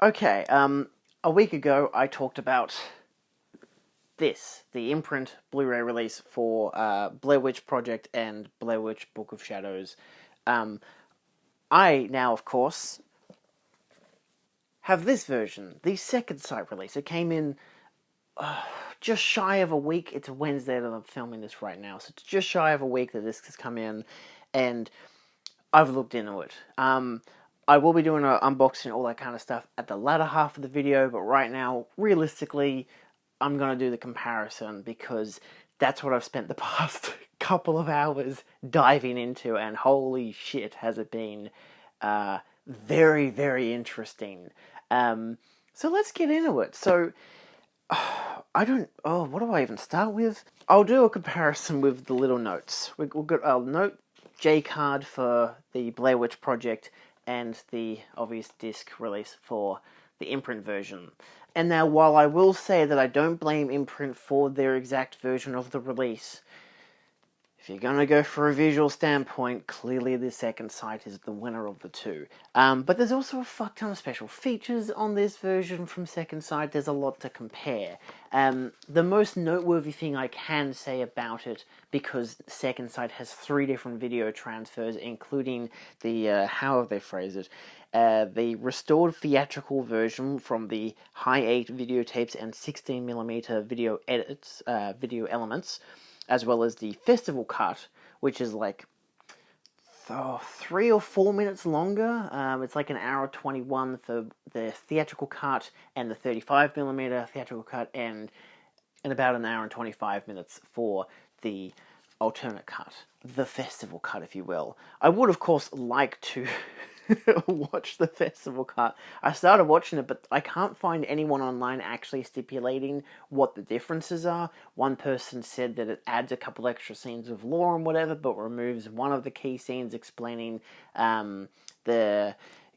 Okay, a week ago I talked about this, the imprint Blu-ray release for Blair Witch Project and Blair Witch Book of Shadows. I now, of course, have this version, the Second Sight release. It came in just shy of a week. It's Wednesday that I'm filming this right now, so it's just shy of a week that this has come in, and I've looked into it. I will be doing an unboxing, all that kind of stuff at the latter half of the video, but right now, realistically, I'm going to do the comparison because that's what I've spent the past couple of hours diving into, and holy shit has it been very, very interesting. So let's get into it. So, what do I even start with? I'll do a comparison with the little notes. We'll get a note J card for the Blair Witch Project and the obvious disc release for the imprint version. And now, while I will say that I don't blame imprint for their exact version of the release, if you're going to go for a visual standpoint, clearly the Second Sight is the winner of the two. But there's also a fuck ton of special features on this version from Second Sight. There's a lot to compare. The most noteworthy thing I can say about it, because Second Sight has 3 different video transfers, including the, how have they phrased it? The restored theatrical version from the high 8 videotapes and 16mm video edits, video elements, as well as the festival cut, which is like 3 or 4 minutes longer. It's like an hour 21 for the theatrical cut and the 35mm theatrical cut, and about an hour and 25 minutes for the alternate cut, the festival cut, if you will. I would, of course, like to watch the festival cut. I started watching it, but I can't find anyone online actually stipulating what the differences are. One person said that it adds a couple extra scenes of lore and whatever, but removes one of the key scenes explaining the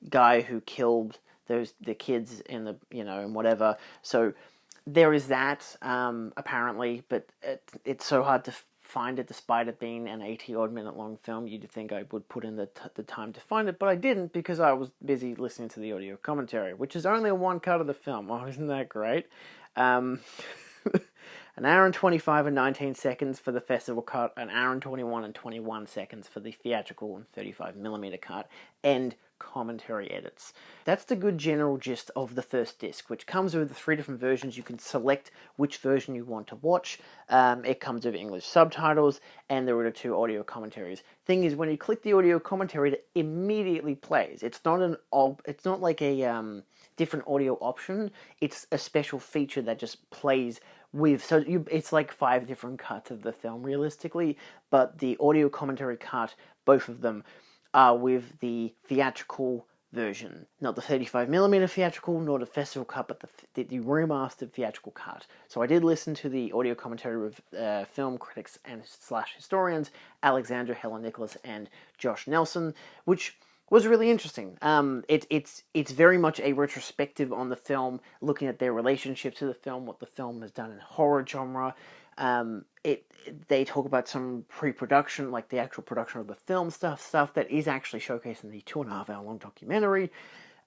guy who killed the kids in the, and whatever. So there is that, apparently, but it's so hard to find it, despite it being an 80-odd minute long film. You'd think I would put in the time to find it, but I didn't, because I was busy listening to the audio commentary, which is only one cut of the film. Oh, isn't that great? An hour and 25 and 19 seconds for the festival cut, an hour and 21 and 21 seconds for the theatrical and 35mm cut, and commentary edits. That's the good general gist of the first disc, which comes with the 3 different versions. You can select which version you want to watch. It comes with English subtitles, and there are 2 audio commentaries. Thing is, when you click the audio commentary, it immediately plays. It's not like a different audio option. It's a special feature that just plays with, it's like 5 different cuts of the film realistically, but the audio commentary cut, both of them, are with the theatrical version. Not the 35mm theatrical, nor the festival cut, but the remastered theatrical cut. So I did listen to the audio commentary with film critics and / historians, Alexandra, Helen Nicholas, and Josh Nelson, which was really interesting. It's very much a retrospective on the film, looking at their relationship to the film, what the film has done in horror genre. They talk about some pre-production, like the actual production of the film stuff that is actually showcased in the 2.5 hour long documentary.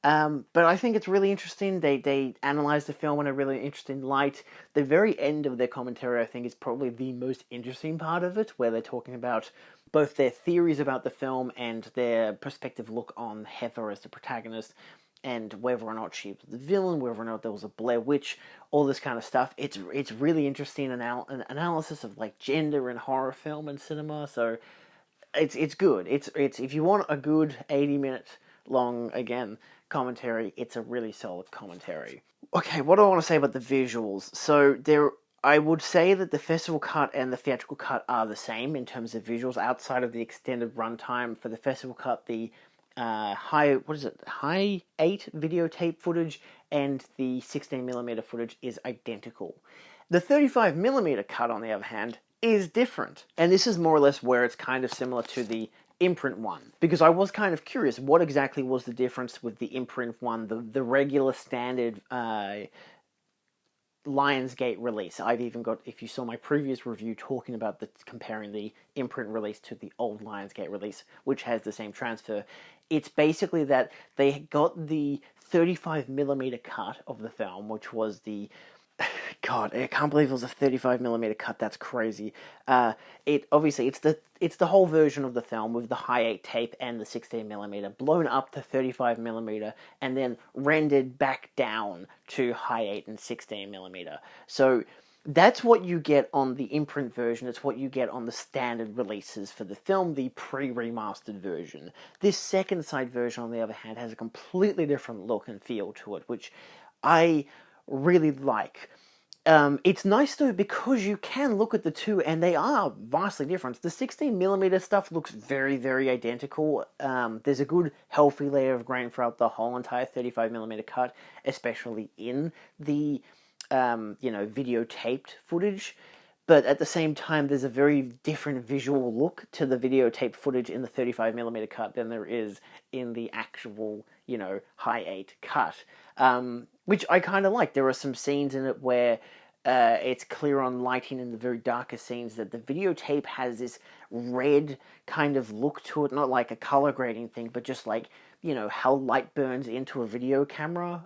But I think it's really interesting. They analyze the film in a really interesting light. The very end of their commentary, I think, is probably the most interesting part of it, where they're talking about both their theories about the film and their perspective look on Heather as the protagonist, and whether or not she was the villain, whether or not there was a Blair Witch, all this kind of stuff. It's really interesting an analysis of like gender in horror film and cinema. So it's good. It's if you want a good 80-minute long, again, commentary, it's a really solid commentary. Okay, what do I want to say about the visuals? So I would say that the festival cut and the theatrical cut are the same in terms of visuals, outside of the extended runtime. For the festival cut, the high 8 videotape footage and the 16mm footage is identical. The 35mm cut, on the other hand, is different. And this is more or less where it's kind of similar to the imprint one, because I was kind of curious what exactly was the difference with the imprint one, the regular standard Lionsgate release. I've even got, if you saw my previous review talking about comparing the imprint release to the old Lionsgate release, which has the same transfer, it's basically that they got the 35mm cut of the film, which was the... God, I can't believe it was a 35mm cut. That's crazy. It's the whole version of the film with the high 8 tape and the 16mm blown up to 35mm and then rendered back down to high 8 and 16mm. So that's what you get on the imprint version. It's what you get on the standard releases for the film, the pre-remastered version. This Second Sight version, on the other hand, has a completely different look and feel to it, which I really like. It's nice though because you can look at the two and they are vastly different. The 16mm stuff looks very, very identical. There's a good healthy layer of grain throughout the whole entire 35mm cut, especially in the videotaped footage. But at the same time, there's a very different visual look to the videotape footage in the 35mm cut than there is in the actual, high 8 cut. Which I kind of like. There are some scenes in it where it's clear on lighting in the very darkest scenes that the videotape has this red kind of look to it. Not like a color grading thing, but just like, how light burns into a video camera,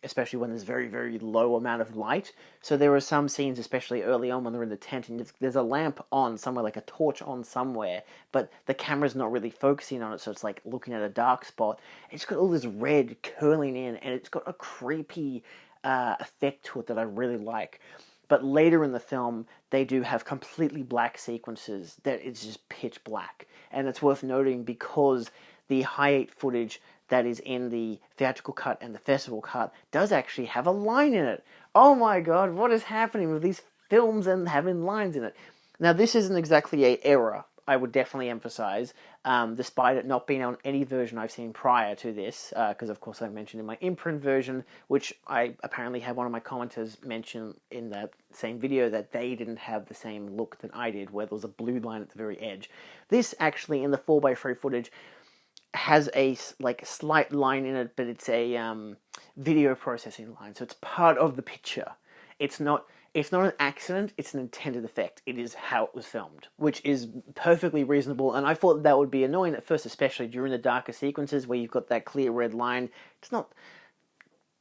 especially when there's very, very low amount of light. So there are some scenes, especially early on when they're in the tent, and there's a lamp on somewhere, like a torch on somewhere, but the camera's not really focusing on it, so it's like looking at a dark spot. It's got all this red curling in, and it's got a creepy effect to it that I really like. But later in the film, they do have completely black sequences that it's just pitch black. And it's worth noting because the high 8 footage that is in the theatrical cut and the festival cut does actually have a line in it. Oh my god, what is happening with these films and having lines in it? Now, this isn't exactly an error, I would definitely emphasize, despite it not being on any version I've seen prior to this, because of course I mentioned in my imprint version, which I apparently had one of my commenters mention in that same video that they didn't have the same look that I did, where there was a blue line at the very edge. This actually, in the 4x3 footage, has a slight line in it, but it's a video processing line, so it's part of the picture. It's not an accident, it's an intended effect. It is how it was filmed, which is perfectly reasonable, and I thought that would be annoying at first, especially during the darker sequences where you've got that clear red line. It's not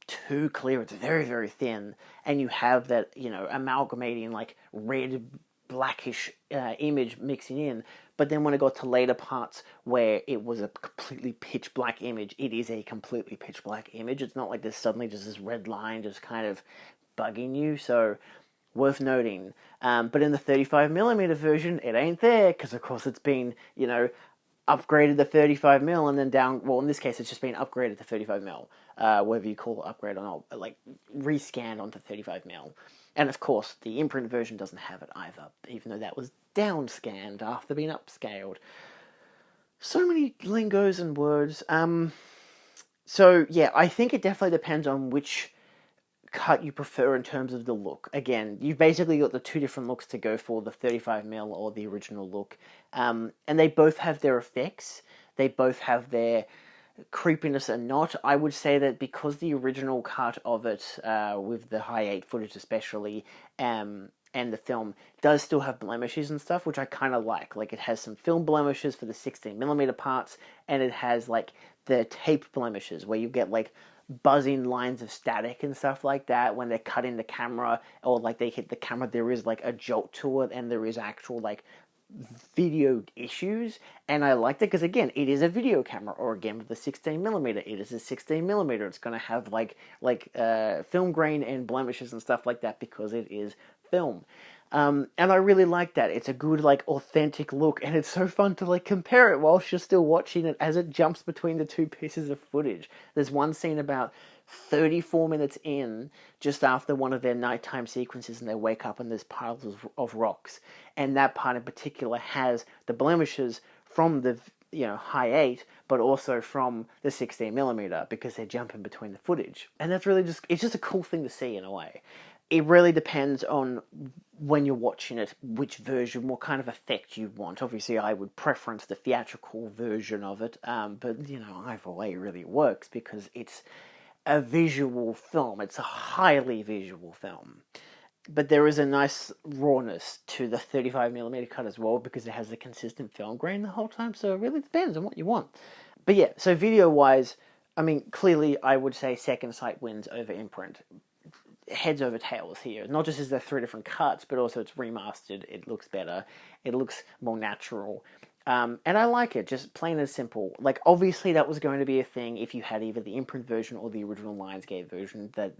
too clear, it's very, very thin, and you have that, amalgamating, red, blackish image mixing in. But then when it got to later parts where it was a completely pitch black image, it is a completely pitch black image. It's not like there's suddenly just this red line just kind of bugging you, so worth noting. But in the 35mm version, it ain't there, because of course it's been, upgraded to 35mm and then down, well, in this case it's just been upgraded to 35mm, whether you call it upgrade or not, like rescanned onto 35mm. And of course, the imprint version doesn't have it either, even though that was downscanned after being upscaled. So many lingos and words. So yeah, I think it definitely depends on which cut you prefer in terms of the look. Again, you've basically got the two different looks to go for, the 35mm or the original look. And they both have their effects. They both have their creepiness and not. I would say that because the original cut of it, with the high 8 footage especially, and the film does still have blemishes and stuff, which I kind of like. Like, it has some film blemishes for the 16mm parts, and it has, the tape blemishes, where you get, buzzing lines of static and stuff like that when they're cutting the camera, or, they hit the camera, there is, a jolt to it, and there is actual, video issues, and I liked it because, again, it is a video camera, or again with the 16mm, it is a 16mm. It's going to have film grain and blemishes and stuff like that because it is film. And I really like that. It's a good, authentic look, and it's so fun to, compare it whilst you're still watching it as it jumps between the two pieces of footage. There's one scene about 34 minutes in, just after one of their nighttime sequences, and they wake up and there's piles of rocks. And that part in particular has the blemishes from the high 8, but also from the 16mm, because they're jumping between the footage. And that's really it's just a cool thing to see in a way. It really depends on when you're watching it, which version, what kind of effect you want. Obviously, I would preference the theatrical version of it, but, either way really works, because it's a visual film. It's a highly visual film. But there is a nice rawness to the 35mm cut as well, because it has a consistent film grain the whole time, so it really depends on what you want. But yeah, so video-wise, I mean, clearly I would say Second Sight wins over Imprint. Heads over tails here. Not just is there 3 different cuts, but also it's remastered, it looks better, it looks more natural. And I like it, just plain and simple. Like, obviously that was going to be a thing if you had either the Imprint version or the original Lionsgate version, that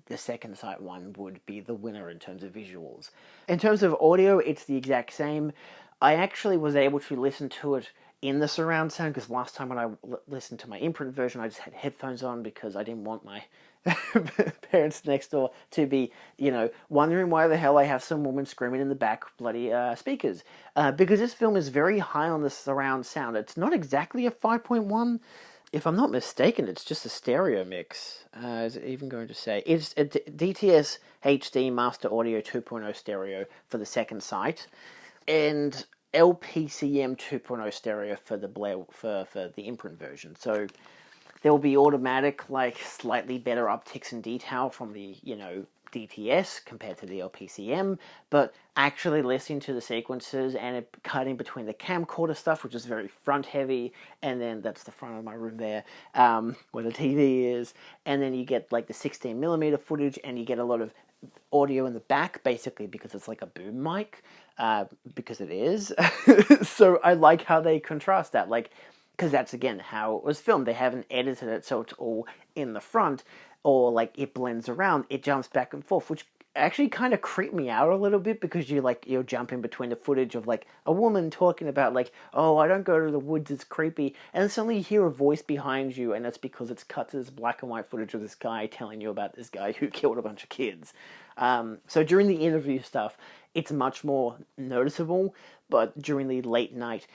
the Second Sight one would be the winner in terms of visuals. In terms of audio, it's the exact same. I actually was able to listen to it in the surround sound, because last time when I listened to my Imprint version, I just had headphones on because I didn't want my parents next door to be, wondering why the hell I have some woman screaming in the back bloody speakers. Because this film is very high on the surround sound. It's not exactly a 5.1. If I'm not mistaken, it's just a stereo mix. Is it even going to say? It's a DTS HD Master Audio 2.0 stereo for the Second Sight, and LPCM 2.0 stereo for the for the Imprint version. So there will be automatic, slightly better upticks in detail from the, DTS compared to the LPCM, but actually listening to the sequences and it cutting between the camcorder stuff, which is very front heavy, and then that's the front of my room there, where the TV is, and then you get the 16mm footage, and you get a lot of audio in the back, basically because it's like a boom mic, because it is. So I like how they contrast that, because that's, again, how it was filmed. They haven't edited it so it's all in the front, or, it blends around. It jumps back and forth, which actually kind of creeped me out a little bit, because you're jumping between the footage of, a woman talking about, oh, I don't go to the woods, it's creepy, and then suddenly you hear a voice behind you, and that's because it's cut to this black and white footage of this guy telling you about this guy who killed a bunch of kids. So during the interview stuff, it's much more noticeable, but during the late night,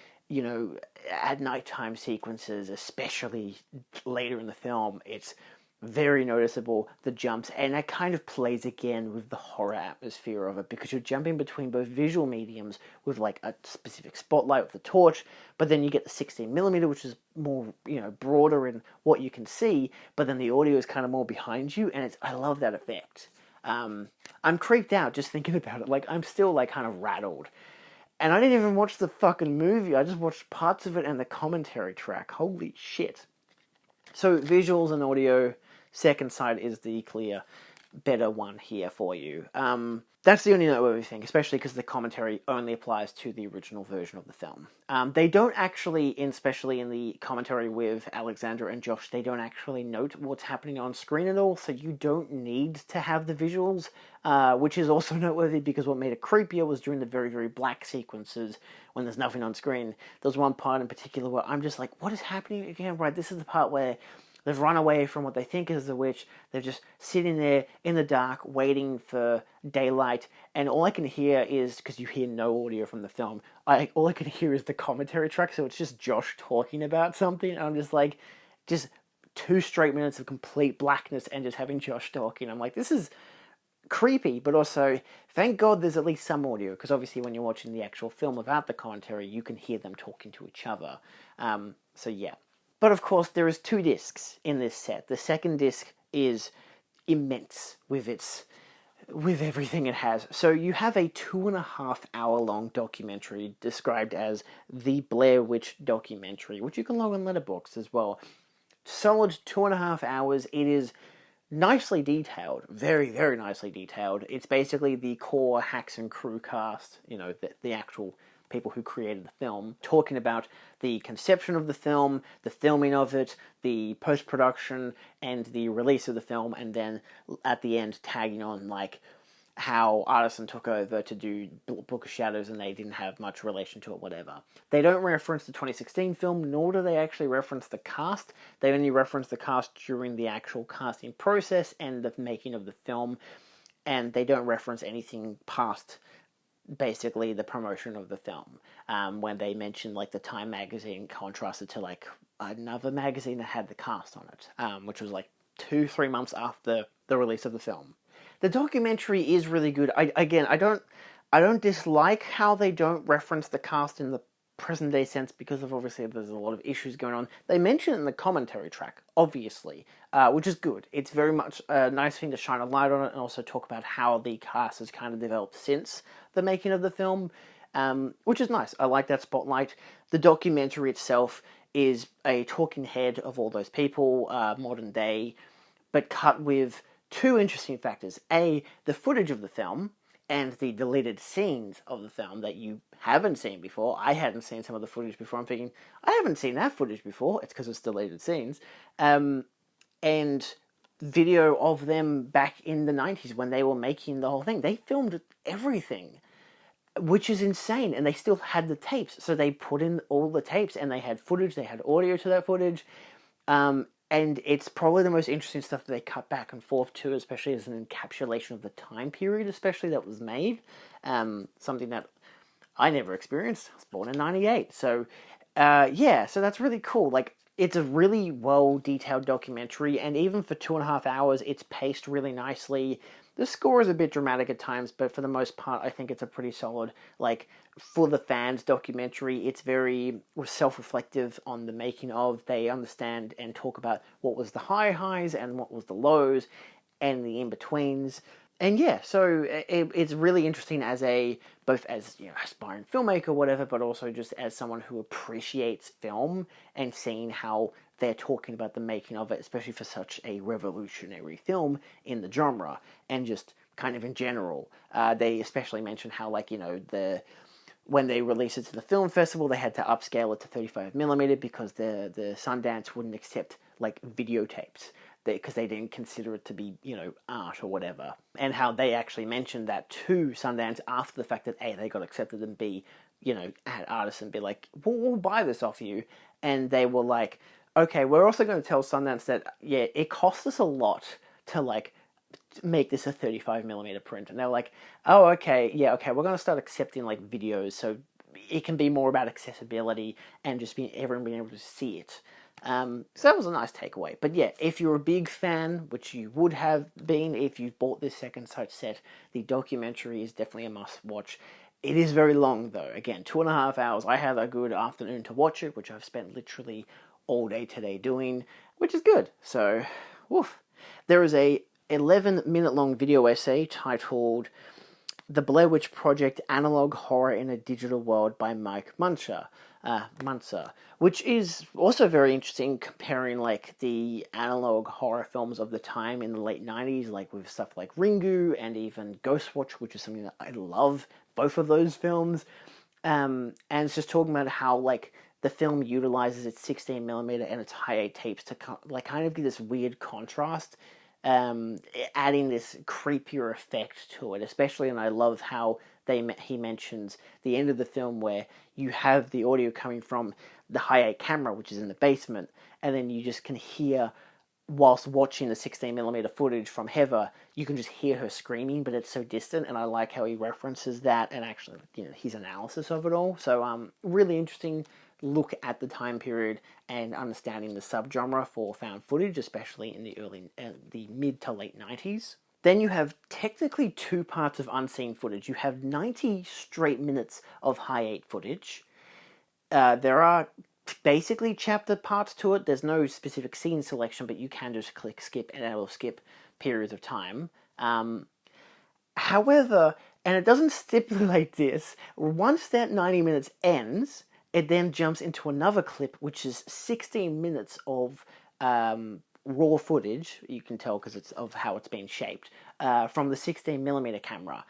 at nighttime sequences, especially later in the film, it's very noticeable, the jumps, and that kind of plays again with the horror atmosphere of it, because you're jumping between both visual mediums with a specific spotlight with the torch, but then you get the 16mm, which is more, broader in what you can see, but then the audio is kind of more behind you, and I love that effect. I'm creeped out just thinking about it. I'm still kind of rattled. And I didn't even watch the fucking movie. I just watched parts of it and the commentary track. Holy shit. So visuals and audio, Second Sight is the clear better one here for you. That's the only noteworthy thing, especially because the commentary only applies to the original version of the film. They don't actually, especially in the commentary with Alexandra and Josh, they don't actually note what's happening on screen at all, so you don't need to have the visuals, which is also noteworthy, because what made it creepier was during the very, very black sequences when there's nothing on screen. There's one part in particular where I'm just like, what is happening again? Right, this is the part where they've run away from what they think is the witch. They're just sitting there in the dark, waiting for daylight. And all I can hear is, because you hear no audio from the film, all I can hear is the commentary track. So it's just Josh talking about something. And I'm just just 2 straight minutes of complete blackness and just having Josh talking. I'm like, this is creepy, but also, thank God there's at least some audio. Because obviously when you're watching the actual film without the commentary, you can hear them talking to each other. So yeah. But of course, there is 2 discs in this set. The second disc is immense with everything it has. So you have a 2.5-hour-long documentary described as the Blair Witch documentary, which you can log on Letterboxd as well. Solid 2.5 hours. It is nicely detailed, very, very nicely detailed. It's basically the core Hacks and Crew cast, the actual people who created the film, talking about the conception of the film, the filming of it, the post-production, and the release of the film, and then at the end tagging on how Artisan took over to do Book of Shadows and they didn't have much relation to it, whatever. They don't reference the 2016 film, nor do they actually reference the cast. They only reference the cast during the actual casting process and the making of the film, and they don't reference anything past basically the promotion of the film, when they mentioned the Time magazine contrasted to another magazine that had the cast on it, which was 2-3 months after the release of the film. The documentary is really good. I don't dislike how they don't reference the cast in the present day sense because of obviously there's a lot of issues going on. They mention it in the commentary track, obviously, which is good. It's very much a nice thing to shine a light on it and also talk about how the cast has kind of developed since the making of the film, which is nice. I like that spotlight. The documentary itself is a talking head of all those people, modern day, but cut with two interesting factors. A, the footage of the film, and the deleted scenes of the film that you haven't seen before. I hadn't seen some of the footage before. I'm thinking, I haven't seen that footage before. It's because it's deleted scenes. And video of them back in the 90s when they were making the whole thing. They filmed everything, which is insane. And they still had the tapes. So they put in all the tapes and they had footage. They had audio to that footage. And it's probably the most interesting stuff that they cut back and forth to, especially as an encapsulation of the time period, especially that was made. Something that I never experienced. I was born in 98. So, so that's really cool. Like, it's a really well-detailed documentary, and even for 2.5 hours, it's paced really nicely. The score is a bit dramatic at times, but for the most part, I think it's a pretty solid, like, for the fans documentary. It's very self-reflective on the making of. They understand and talk about what was the highs and what was the lows and the in-betweens. And yeah, so it's really interesting as both as, aspiring filmmaker or whatever, but also just as someone who appreciates film and seeing how they're talking about the making of it, especially for such a revolutionary film in the genre, and just kind of in general. They especially mention how, when they released it to the film festival, they had to upscale it to 35mm because the Sundance wouldn't accept, videotapes, because they didn't consider it to be, art or whatever. And how they actually mentioned that to Sundance after the fact that, A, they got accepted, and B, had artists and be like, we'll buy this off you. And they were like, okay, we're also going to tell Sundance that, it costs us a lot to, make this a 35mm print. And they're like, oh, okay, we're going to start accepting, videos, so it can be more about accessibility and just everyone being able to see it. So that was a nice takeaway. But yeah, if you're a big fan, which you would have been if you've bought this Second Sight set, the documentary is definitely a must-watch. It is very long, though. Again, 2.5 hours. I had a good afternoon to watch it, which I've spent literally all day today doing, which is good. So, woof. There is a 11-minute-long video essay titled The Blair Witch Project, Analog Horror in a Digital World by Mike Munzer, which is also very interesting, comparing the analog horror films of the time in the late 90s, with stuff like Ringu and even Ghostwatch, which is something that I love, both of those films. And it's just talking about how the film utilizes its 16mm and its high-8 tapes to kind of give this weird contrast, adding this creepier effect to it, especially. And I love how he mentions the end of the film where you have the audio coming from the high-8 camera, which is in the basement, and then you just can hear, whilst watching the 16mm footage from Heather, you can just hear her screaming, but it's so distant, and I like how he references that and actually, his analysis of it all. So, really interesting look at the time period and understanding the subgenre for found footage, especially in the mid to late 90s. Then you have technically 2 parts of unseen footage. You have 90 straight minutes of high-8 footage. There are basically chapter parts to it. There's no specific scene selection, but you can just click skip and it will skip periods of time. However, and it doesn't stipulate this, once that 90 minutes ends, it then jumps into another clip, which is 16 minutes of raw footage. You can tell because it's of how it's been shaped, from the 16mm camera.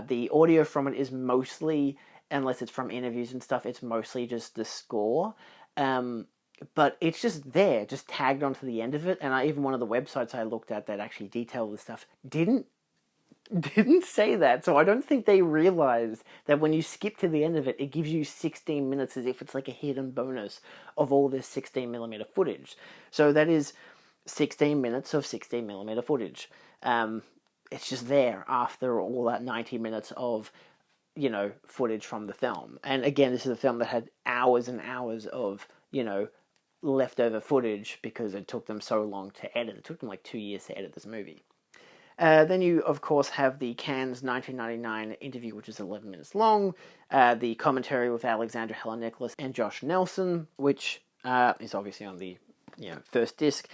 The audio from it is mostly, unless it's from interviews and stuff, it's mostly just the score. But it's just there, just tagged onto the end of it. And even one of the websites I looked at that actually detailed the stuff didn't say that. So I don't think they realized that when you skip to the end of it, it gives you 16 minutes as if it's like a hidden bonus of all this 16mm footage. So that is 16 minutes of 16mm footage. It's just there after all that 90 minutes of, footage from the film. And again, this is a film that had hours and hours of, leftover footage because it took them so long to edit. It took them 2 years to edit this movie. Then you, of course, have the Cannes 1999 interview, which is 11 minutes long, the commentary with Alexandra Helen Nicholas and Josh Nelson, which is obviously on the first disc.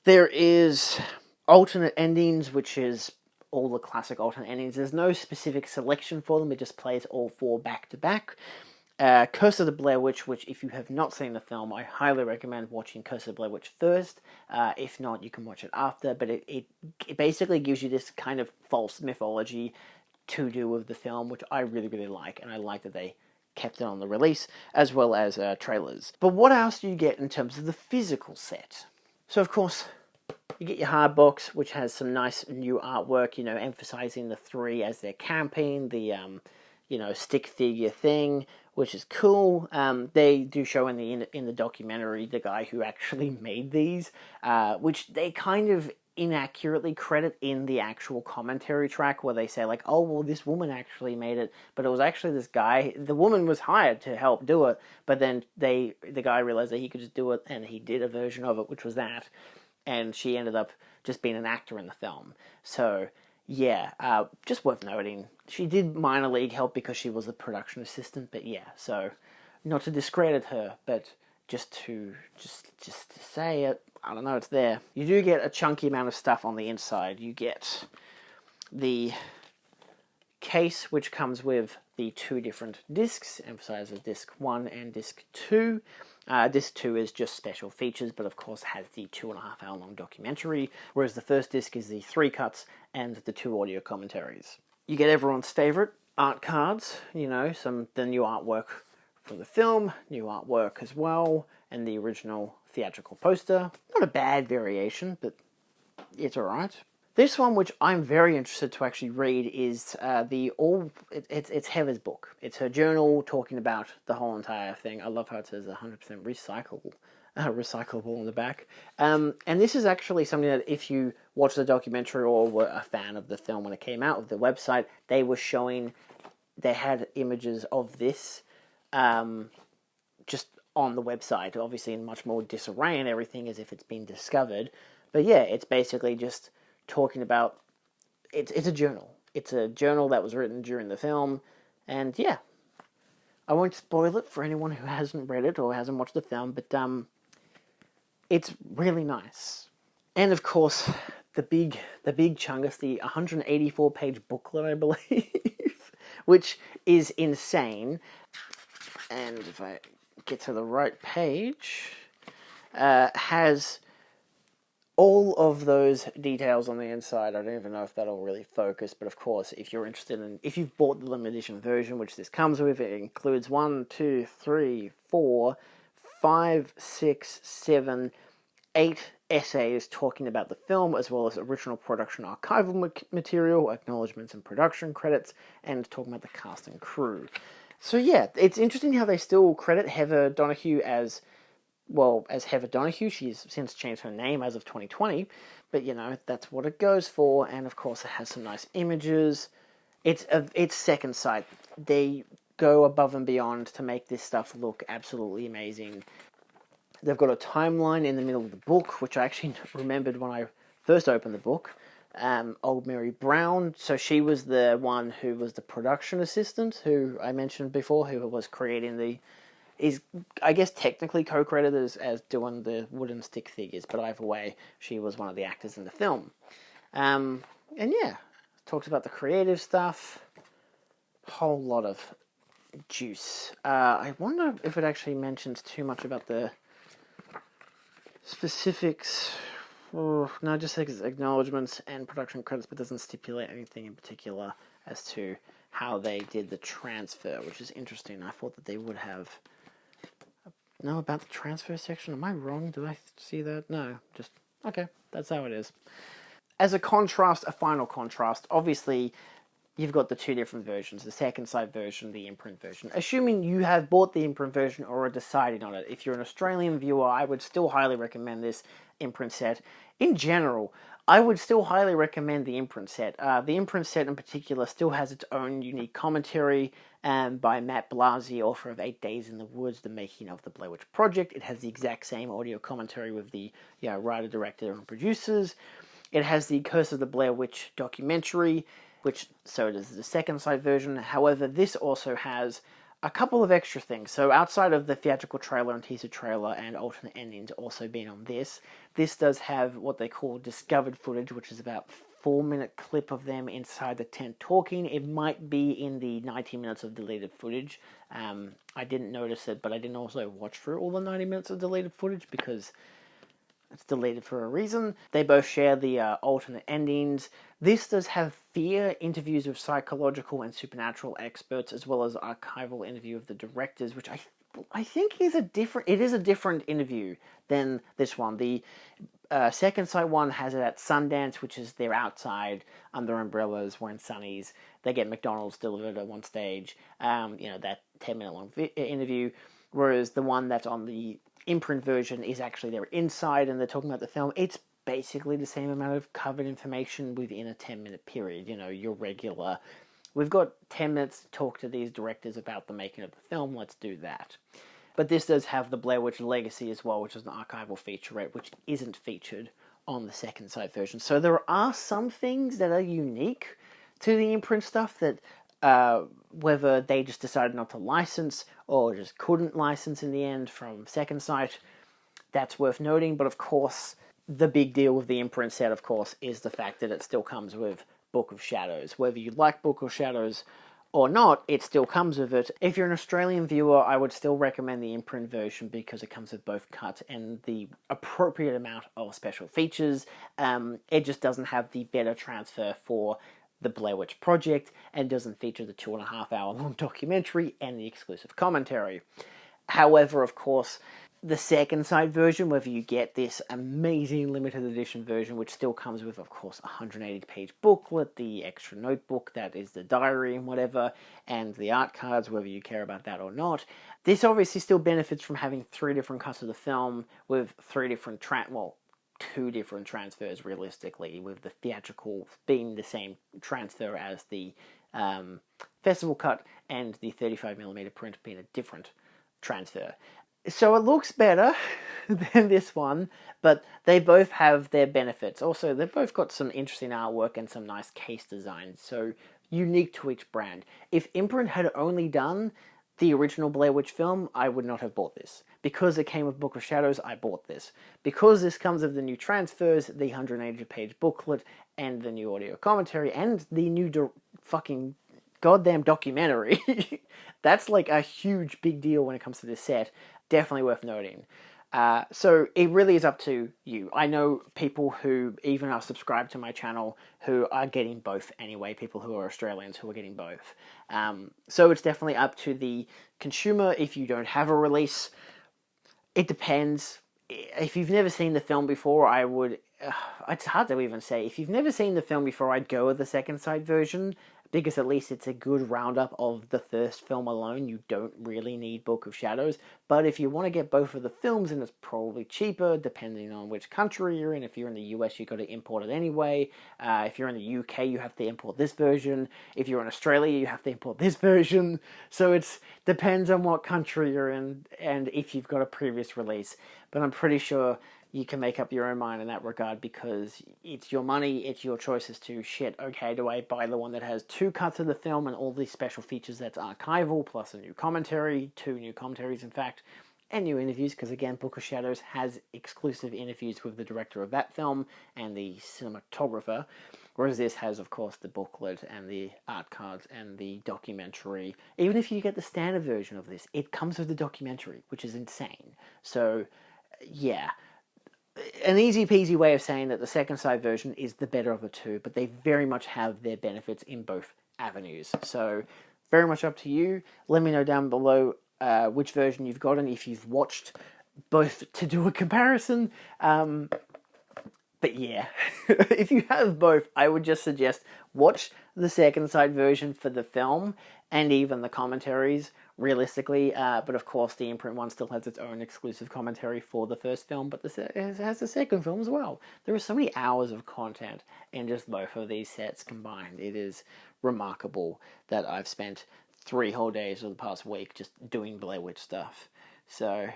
There is alternate endings, which is all the classic alternate endings. There's no specific selection for them, it just plays all four back to back. Curse of the Blair Witch, which if you have not seen the film, I highly recommend watching Curse of the Blair Witch first. If not, you can watch it after, but it basically gives you this kind of false mythology to do with the film, which I really, really like, and I like that they kept it on the release, as well as trailers. But what else do you get in terms of the physical set? So, of course, you get your hard box, which has some nice new artwork, emphasizing the three as they're camping, the, stick figure thing, which is cool. They do show in the documentary the guy who actually made these, which they kind of inaccurately credit in the actual commentary track, where they say like, oh, well, this woman actually made it, but it was actually this guy. The woman was hired to help do it, but then the guy realized that he could just do it, and he did a version of it, which was that, and she ended up just being an actor in the film. So yeah, just worth noting. She did minor league help because she was the production assistant, but yeah, so not to discredit her, but just to say it, I don't know, it's there. You do get a chunky amount of stuff on the inside. You get the case, which comes with the two different discs, emphasizes disc 1 and disc 2. Disc 2 is just special features, but of course has the 2.5 hour long documentary, whereas the first disc is the 3 cuts and the 2 audio commentaries. You get everyone's favorite art cards, the new artwork for the film, new artwork as well, and the original theatrical poster. Not a bad variation, but it's alright. This one, which I'm very interested to actually read, is it's Heather's book. It's her journal talking about the whole entire thing. I love how it says 100% recyclable in the back. And this is actually something that if you watch the documentary or were a fan of the film when it came out, of the website, they had images of this just on the website, obviously in much more disarray and everything as if it's been discovered. But yeah, it's basically just talking about, it's a journal. It's a journal that was written during the film, and yeah, I won't spoil it for anyone who hasn't read it or hasn't watched the film, but it's really nice. And of course, the big chungus, the 184-page booklet, I believe, which is insane. And if I get to the right page, has all of those details on the inside. I don't even know if that'll really focus, but of course, if you're interested in, if you've bought the limited edition version, which this comes with, it includes 1, 2, 3, 4, 5, 6, 7, 8 essays talking about the film, as well as original production archival material, acknowledgements and production credits, and talking about the cast and crew. So yeah, it's interesting how they still credit Heather Donahue as Heather Donahue. She's since changed her name as of 2020, but that's what it goes for. And of course, it has some nice images. It's Second Sight. They go above and beyond to make this stuff look absolutely amazing. They've got a timeline in the middle of the book, which I actually remembered when I first opened the book. Old Mary Brown, so she was the one who was the production assistant, who I mentioned before, who was creating is, I guess, technically co-credited as doing the wooden stick figures, but either way, she was one of the actors in the film. And yeah, talks about the creative stuff, whole lot of juice. I wonder if it actually mentions too much about the specifics. No, just says acknowledgements and production credits, but doesn't stipulate anything in particular as to how they did the transfer, which is interesting. I thought that they would have know about the transfer section. Am I wrong? Did I see that? No, just, okay, that's how it is. As a contrast, a final contrast, obviously, you've got the two different versions, the Second Sight version, the imprint version. Assuming you have bought the imprint version or are deciding on it, if you're an Australian viewer, I would still highly recommend this imprint set. In general, I would still highly recommend the imprint set. The imprint set in particular still has its own unique commentary by Matt Blasi, author of 8 Days in the Woods, The Making of the Blair Witch Project. It has the exact same audio commentary with the writer, director, and producers. It has the Curse of the Blair Witch documentary, which so does the Second Sight version. However, this also has a couple of extra things. So outside of the theatrical trailer and teaser trailer and alternate endings also being on this does have what they call discovered footage, which is about 4-minute clip of them inside the tent talking. It might be in the 90 minutes of deleted footage. I didn't notice it, but I didn't also watch through all the 90 minutes of deleted footage because it's deleted for a reason. They both share the alternate endings. This does have fear interviews with psychological and supernatural experts, as well as archival interview of the directors, which I think is a different interview than this one. The Second Sight one has it at Sundance, which is they're outside under umbrellas wearing sunnies. They get McDonald's delivered at one stage. That 10-minute long interview. Whereas the one that's on the Imprint version is actually they're inside and they're talking about the film. It's basically the same amount of covered information within a 10-minute period. Your regular, we've got 10 minutes to talk to these directors about the making of the film, let's do that. But this does have the Blair Witch Legacy as well, which is an archival featurette, which isn't featured on the Second Sight version. So there are some things that are unique to the Imprint stuff that whether they just decided not to license or just couldn't license in the end from Second Sight, that's worth noting. But of course, the big deal with the Imprint set, of course, is the fact that it still comes with Book of Shadows. Whether you like Book of Shadows or not, it still comes with it. If you're an Australian viewer, I would still recommend the Imprint version because it comes with both cut and the appropriate amount of special features. It just doesn't have the better transfer for the Blair Witch Project, and doesn't feature the 2.5 hour long documentary and the exclusive commentary. However, of course, the Second Sight version, whether you get this amazing limited edition version, which still comes with, of course, a 180-page booklet, the extra notebook that is the diary and whatever, and the art cards, whether you care about that or not, this obviously still benefits from having 3 different cuts of the film with 3 different 2 different transfers realistically, with the theatrical being the same transfer as the festival cut and the 35mm print being a different transfer. So it looks better than this one, but they both have their benefits. Also, they've both got some interesting artwork and some nice case designs, so unique to each brand. If Imprint had only done the original Blair Witch film, I would not have bought this. Because it came with Book of Shadows, I bought this. Because this comes with the new transfers, the 180-page booklet, and the new audio commentary, and the new fucking goddamn documentary. That's like a huge big deal when it comes to this set. Definitely worth noting. So it really is up to you. I know people who even are subscribed to my channel who are getting both anyway, people who are Australians who are getting both. So it's definitely up to the consumer. If you don't have a release, it depends. If you've never seen the film before, I would... it's hard to even say. If you've never seen the film before, I'd go with the Second Sight version, because at least it's a good roundup of the first film alone. You don't really need Book of Shadows. But if you want to get both of the films, and it's probably cheaper, depending on which country you're in. If you're in the US, you've got to import it anyway. If you're in the UK, you have to import this version. If you're in Australia, you have to import this version. So it depends on what country you're in, and if you've got a previous release. But I'm pretty sure you can make up your own mind in that regard, because it's your money, it's your choice as to, okay, do I buy the one that has 2 cuts of the film and all these special features that's archival, plus a new commentary, 2 new commentaries in fact, and new interviews, because again, Book of Shadows has exclusive interviews with the director of that film and the cinematographer, whereas this has, of course, the booklet and the art cards and the documentary. Even if you get the standard version of this, it comes with the documentary, which is insane. So, yeah. An easy peasy way of saying that the Second Sight version is the better of the two, but they very much have their benefits in both avenues. So, very much up to you. Let me know down below which version you've gotten, if you've watched both to do a comparison. But yeah, if you have both, I would just suggest watch the Second Sight version for the film and even the commentaries, realistically. But of course, the Imprint one still has its own exclusive commentary for the first film, but it has the second film as well. There are so many hours of content in just both of these sets combined. It is remarkable that I've spent 3 whole days of the past week just doing Blair Witch stuff. So,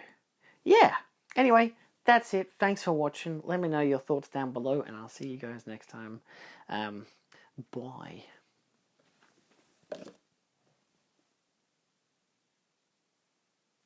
yeah. Anyway, that's it. Thanks for watching. Let me know your thoughts down below, and I'll see you guys next time. Bye.